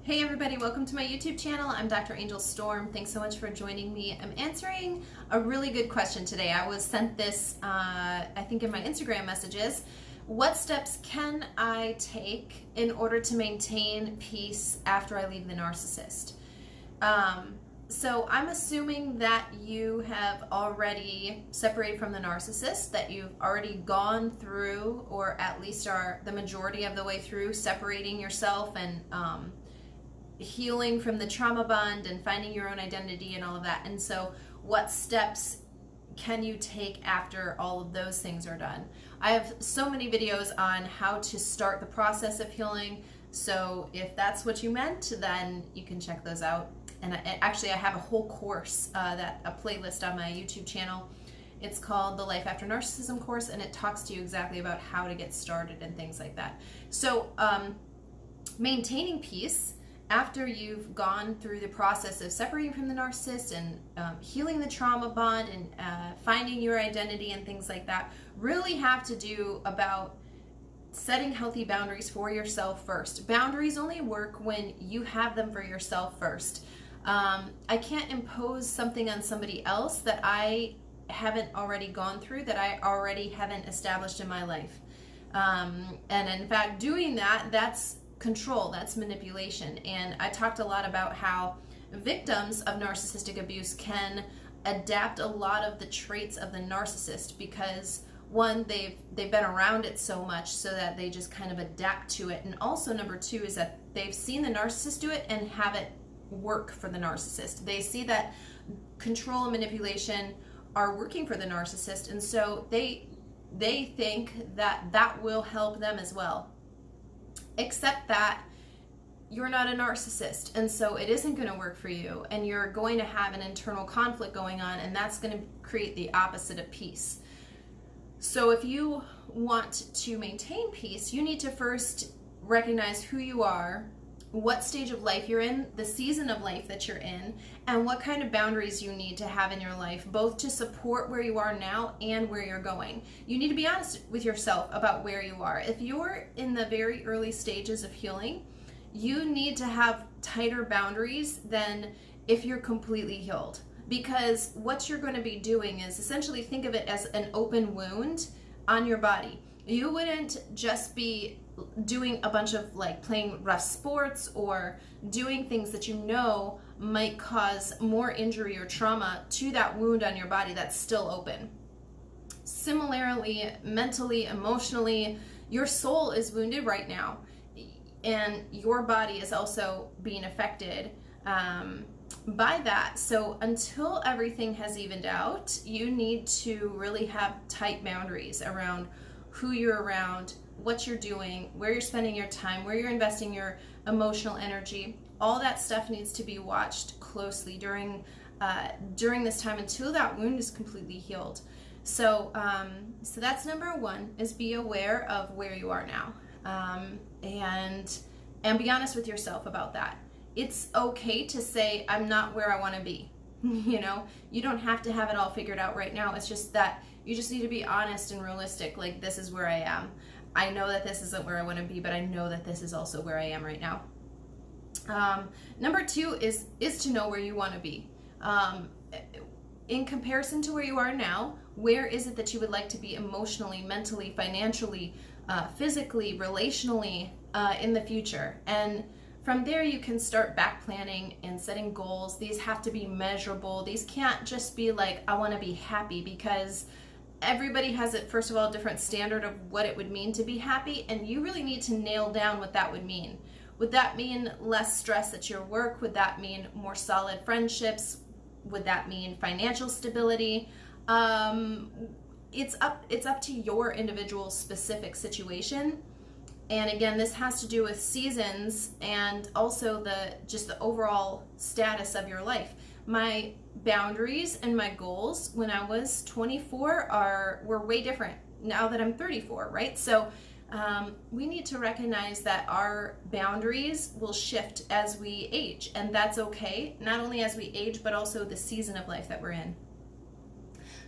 Hey everybody, welcome to my YouTube channel. I'm Dr. Angel Storm. Thanks so much for joining me. I'm answering a really good question today. I was sent this, I think in my Instagram messages. What steps can I take in order to maintain peace after I leave the narcissist? So I'm assuming that you have already separated from the narcissist, that you've already gone through, or at least are the majority of the way through, separating yourself and healing from the trauma bond and finding your own identity and all of that. And so what steps can you take after all of those things are done? I have so many videos on how to start the process of healing. So if that's what you meant, then you can check those out. And actually I have a whole course, a playlist on my YouTube channel. It's called the Life After Narcissism course, and it talks to you exactly about how to get started and things like that. So maintaining peace after you've gone through the process of separating from the narcissist and healing the trauma bond and finding your identity and things like that really have to do about setting healthy boundaries for yourself first. Boundaries only work when you have them for yourself first. I can't impose something on somebody else that I haven't already gone through, that I already haven't established in my life. And in fact, doing that, that's control, that's manipulation. And I talked a lot about how victims of narcissistic abuse can adapt a lot of the traits of the narcissist because one, they've been around it so much so that they just kind of adapt to it. And also number two is that they've seen the narcissist do it and have it work for the narcissist. They see that control and manipulation are working for the narcissist, and so they think that that will help them as well. Except that you're not a narcissist, and so it isn't going to work for you, and you're going to have an internal conflict going on, and that's going to create the opposite of peace. So if you want to maintain peace, you need to first recognize who you are, what stage of life you're in, the season of life that you're in, and what kind of boundaries you need to have in your life, both to support where you are now and where you're going. You need to be honest with yourself about where you are. If you're in the very early stages of healing, you need to have tighter boundaries than if you're completely healed. Because what you're going to be doing is essentially think of it as an open wound on your body. You wouldn't just be doing a bunch of playing rough sports or doing things that you know might cause more injury or trauma to that wound on your body that's still open. Similarly, mentally, emotionally, your soul is wounded right now, and your body is also being affected by that. So until everything has evened out, you need to really have tight boundaries around who you're around, what you're doing, where you're spending your time, where you're investing your emotional energy. All that stuff needs to be watched closely during this time until that wound is completely healed. So that's number one, is be aware of where you are now, and be honest with yourself about that. It's okay to say, I'm not where I want to be. You know, you don't have to have it all figured out right now. It's just that you just need to be honest and realistic. Like, this is where I am. I know that this isn't where I want to be, but I know that this is also where I am right now. Number two is to know where you want to be. In comparison to where you are now, where is it that you would like to be emotionally, mentally, financially, physically, relationally, in the future? And from there, you can start back planning and setting goals. These have to be measurable. These can't just be like, I want to be happy, because everybody has it, first of all, a different standard of what it would mean to be happy, and you really need to nail down what that would mean. Would that mean less stress at your work? Would that mean more solid friendships? Would that mean financial stability? It's up to your individual specific situation. And again, this has to do with seasons and also the overall status of your life. My boundaries and my goals when I was 24 were way different now that I'm 34, right? So we need to recognize that our boundaries will shift as we age, and that's okay, not only as we age, but also the season of life that we're in.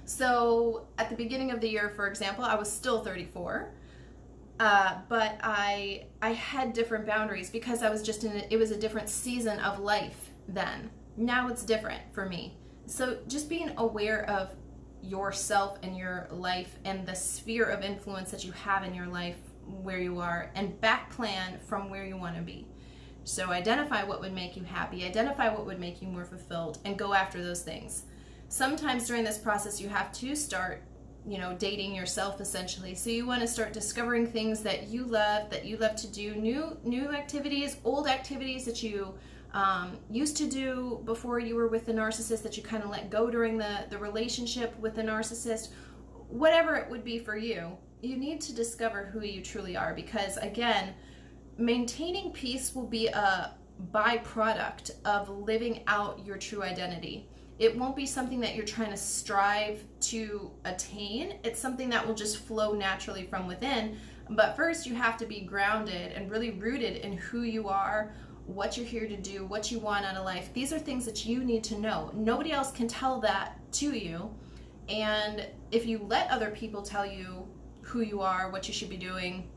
So at the beginning of the year, for example, I was still 34. But I had different boundaries because I was just it was a different season of life then. Now it's different for me. So just being aware of yourself and your life and the sphere of influence that you have in your life where you are, and back plan from where you want to be. So identify what would make you happy, identify what would make you more fulfilled, and go after those things. Sometimes during this process you have to start, dating yourself essentially. So you want to start discovering things that you love to do, new activities, old activities that you used to do before you were with the narcissist that you kind of let go during the relationship with the narcissist. Whatever it would be for you, you need to discover who you truly are, because again, maintaining peace will be a byproduct of living out your true identity. It won't be something that you're trying to strive to attain. It's something that will just flow naturally from within. But first you have to be grounded and really rooted in who you are, what you're here to do, what you want out of life. These are things that you need to know. Nobody else can tell that to you. And if you let other people tell you who you are, what you should be doing,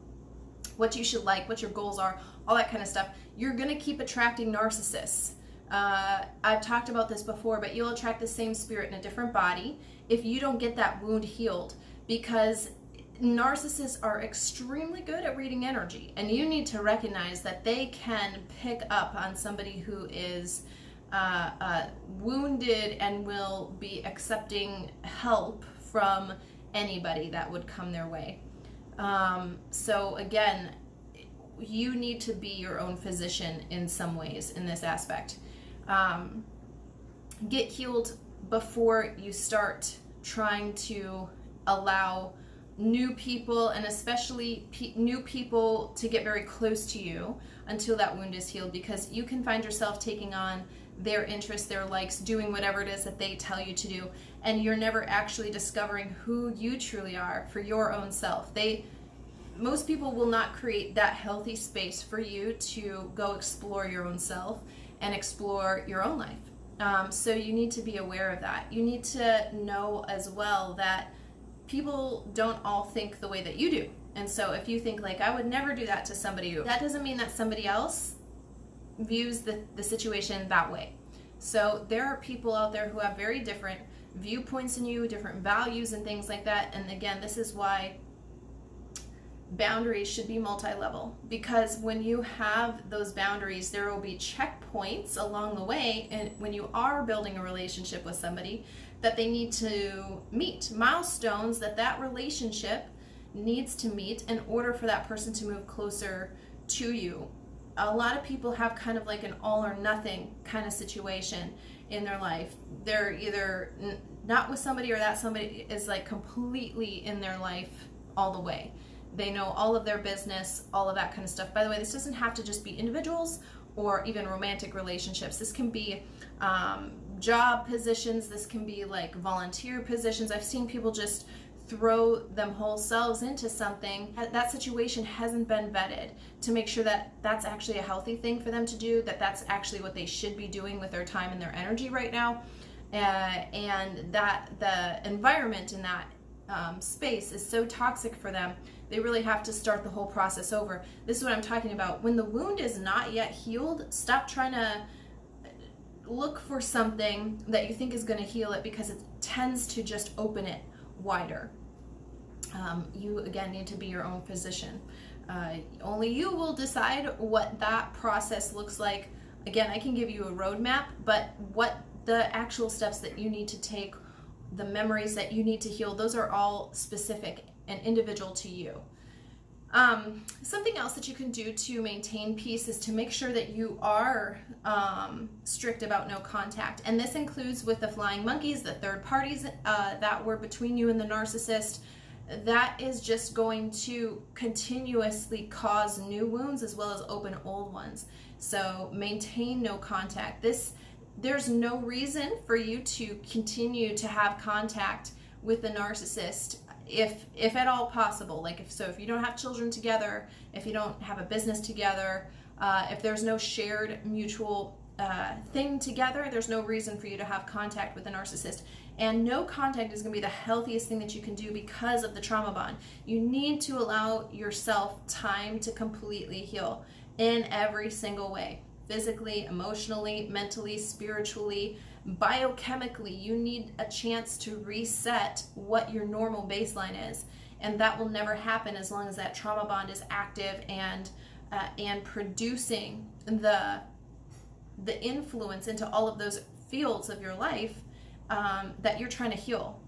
what you should like, what your goals are, all that kind of stuff, you're going to keep attracting narcissists. I've talked about this before, but you'll attract the same spirit in a different body if you don't get that wound healed, because narcissists are extremely good at reading energy, and you need to recognize that they can pick up on somebody who is wounded and will be accepting help from anybody that would come their way. So again, you need to be your own physician in some ways in this aspect. Get healed before you start trying to allow new people, and especially new people, to get very close to you until that wound is healed, because you can find yourself taking on their interests, their likes, doing whatever it is that they tell you to do, and you're never actually discovering who you truly are for your own self. Most people will not create that healthy space for you to go explore your own self and explore your own life. So you need to be aware of that. You need to know as well that people don't all think the way that you do. And so if you think like, I would never do that to somebody, that doesn't mean that somebody else views the situation that way. So there are people out there who have very different viewpoints than you, different values and things like that. And again, this is why boundaries should be multi-level, because when you have those boundaries, there will be checkpoints along the way, and when you are building a relationship with somebody, that they need to meet milestones that relationship needs to meet in order for that person to move closer to you. A lot of people have kind of like an all or nothing kind of situation in their life. They're either not with somebody, or that somebody is like completely in their life all the way. They know all of their business, all of that kind of stuff. By the way, this doesn't have to just be individuals or even romantic relationships. This can be job positions. This can be like volunteer positions. I've seen people just throw them whole selves into something. That situation hasn't been vetted to make sure that that's actually a healthy thing for them to do, that that's actually what they should be doing with their time and their energy right now. And that the environment in that space is so toxic for them, they really have to start the whole process over. This is what I'm talking about. When the wound is not yet healed, stop trying to look for something that you think is going to heal it, because it tends to just open it wider. You again need to be your own physician. Only you will decide what that process looks like. Again, I can give you a roadmap, but what the actual steps that you need to take, the memories that you need to heal, those are all specific and individual to you. Something else that you can do to maintain peace is to make sure that you are strict about no contact. And this includes with the flying monkeys, the third parties that were between you and the narcissist. That is just going to continuously cause new wounds as well as open old ones. So maintain no contact. There's no reason for you to continue to have contact with the narcissist if at all possible. Like if you don't have children together, if you don't have a business together, if there's no shared mutual thing together, there's no reason for you to have contact with a narcissist. And no contact is going to be the healthiest thing that you can do because of the trauma bond. You need to allow yourself time to completely heal in every single way. Physically, emotionally, mentally, spiritually, biochemically. You need a chance to reset what your normal baseline is. And that will never happen as long as that trauma bond is active and producing the influence into all of those fields of your life that you're trying to heal.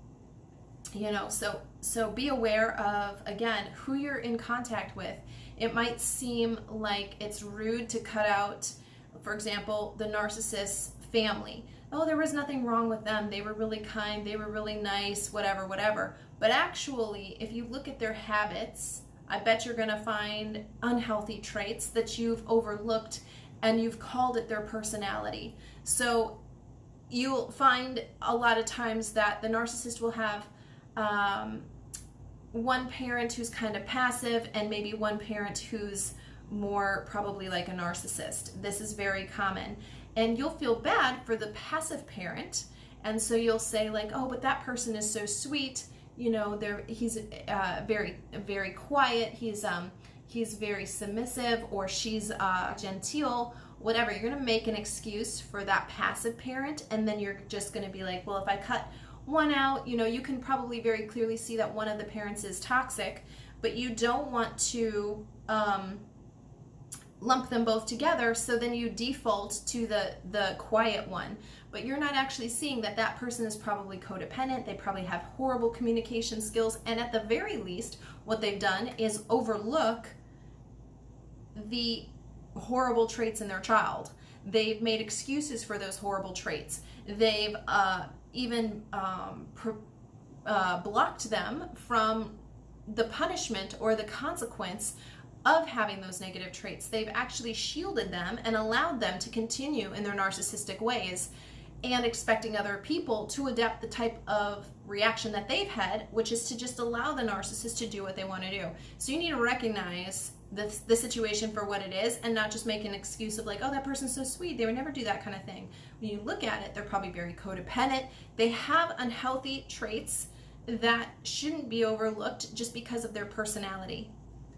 So be aware of, again, who you're in contact with. It might seem like it's rude to cut out, for example, the narcissist's family. Oh, there was nothing wrong with them. They were really kind. They were really nice, whatever. But actually, if you look at their habits, I bet you're going to find unhealthy traits that you've overlooked and you've called it their personality. So you'll find a lot of times that the narcissist will have one parent who's kind of passive and maybe one parent who's more probably like a narcissist. This is very common. And you'll feel bad for the passive parent. And so you'll say like, oh, but that person is so sweet. He's very, very quiet. He's very submissive, or she's genteel, whatever. You're going to make an excuse for that passive parent, and then you're just going to be like, well, if I cut one out, you can probably very clearly see that one of the parents is toxic, but you don't want to lump them both together, so then you default to the quiet one. But you're not actually seeing that that person is probably codependent. They probably have horrible communication skills, and at the very least, what they've done is overlook the horrible traits in their child. They've made excuses for those horrible traits. They've even blocked them from the punishment or the consequence of having those negative traits. They've actually shielded them and allowed them to continue in their narcissistic ways, and expecting other people to adapt the type of reaction that they've had, which is to just allow the narcissist to do what they want to do. So you need to recognize the situation for what it is, and not just make an excuse of like, oh, that person's so sweet, they would never do that kind of thing. When you look at it, they're probably very codependent. They have unhealthy traits that shouldn't be overlooked just because of their personality,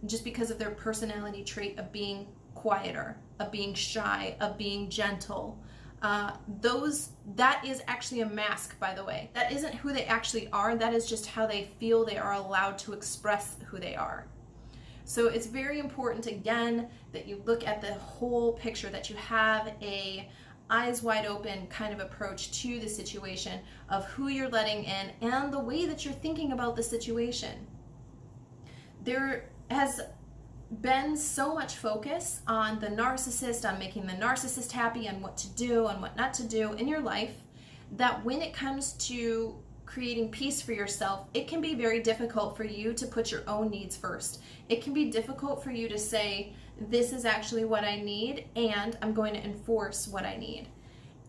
just because of their personality trait of being quieter, of being shy, of being gentle. That is actually a mask, by the way. That isn't who they actually are. That is just how they feel they are allowed to express who they are. So it's very important, again, that you look at the whole picture, that you have a eyes wide open kind of approach to the situation of who you're letting in and the way that you're thinking about the situation. There has been so much focus on the narcissist, on making the narcissist happy, and what to do and what not to do in your life, that when it comes to creating peace for yourself, it can be very difficult for you to put your own needs first. It can be difficult for you to say, this is actually what I need, and I'm going to enforce what I need.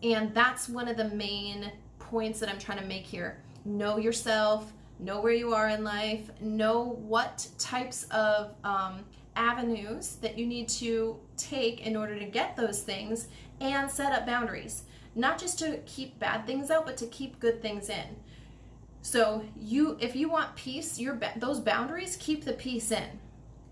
And that's one of the main points that I'm trying to make here. Know yourself, know where you are in life, know what types of avenues that you need to take in order to get those things, and set up boundaries. Not just to keep bad things out, but to keep good things in. So if you want peace, those boundaries keep the peace in.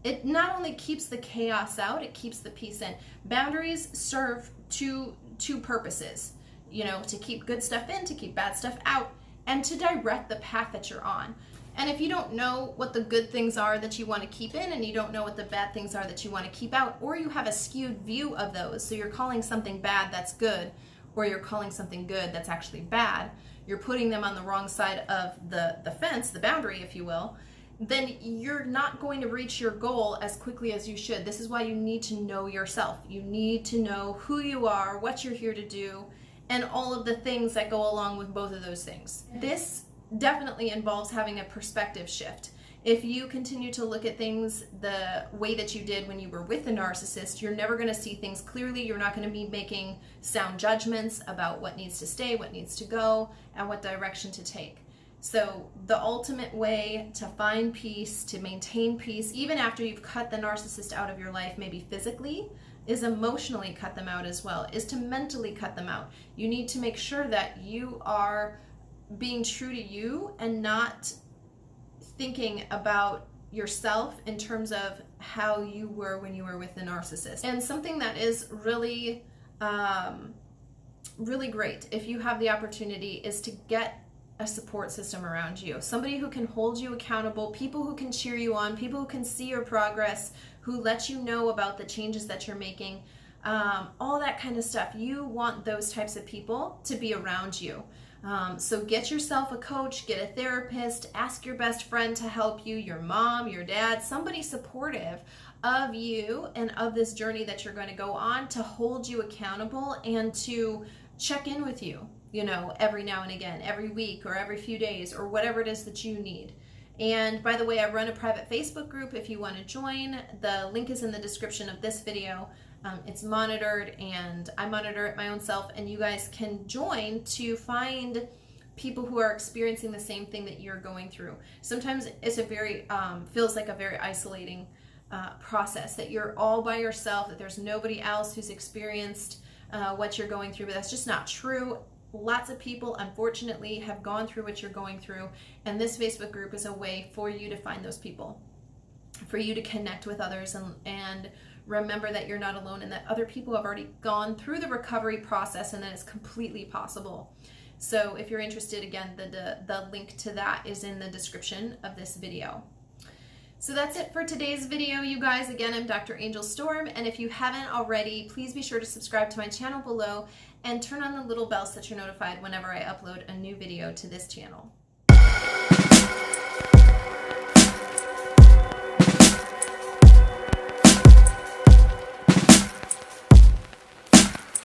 It not only keeps the chaos out, it keeps the peace in. Boundaries serve two purposes, to keep good stuff in, to keep bad stuff out, and to direct the path that you're on. And if you don't know what the good things are that you want to keep in, and you don't know what the bad things are that you want to keep out, or you have a skewed view of those, so you're calling something bad that's good, or you're calling something good that's actually bad, you're putting them on the wrong side of the fence, the boundary, if you will, then you're not going to reach your goal as quickly as you should. This is why you need to know yourself. You need to know who you are, what you're here to do, and all of the things that go along with both of those things. This definitely involves having a perspective shift. If you continue to look at things the way that you did when you were with the narcissist, you're never going to see things clearly. You're not going to be making sound judgments about what needs to stay, what needs to go, and what direction to take. So the ultimate way to find peace, to maintain peace, even after you've cut the narcissist out of your life, maybe physically, is emotionally cut them out as well, is to mentally cut them out. You need to make sure that you are being true to you and not thinking about yourself in terms of how you were when you were with the narcissist. And something that is really, really great if you have the opportunity is to get a support system around you. Somebody who can hold you accountable, people who can cheer you on, people who can see your progress, who let you know about the changes that you're making, all that kind of stuff. You want those types of people to be around you. So get yourself a coach, get a therapist, ask your best friend to help you, your mom, your dad, somebody supportive of you and of this journey that you're going to go on, to hold you accountable and to check in with you, you know, every now and again, every week or every few days or whatever it is that you need. And by the way, I run a private Facebook group if you want to join. The link is in the description of this video. It's monitored and I monitor it my own self, and you guys can join to find people who are experiencing the same thing that you're going through. Sometimes it's a very, feels like a very isolating process, that you're all by yourself, that there's nobody else who's experienced what you're going through, but that's just not true. Lots of people, unfortunately, have gone through what you're going through, and this Facebook group is a way for you to find those people, for you to connect with others and remember that you're not alone and that other people have already gone through the recovery process and that it's completely possible. So if you're interested, again, the link to that is in the description of this video. So that's it for today's video, you guys. Again, I'm Dr. Angel Storm, and if you haven't already, please be sure to subscribe to my channel below and turn on the little bell so that you're notified whenever I upload a new video to this channel.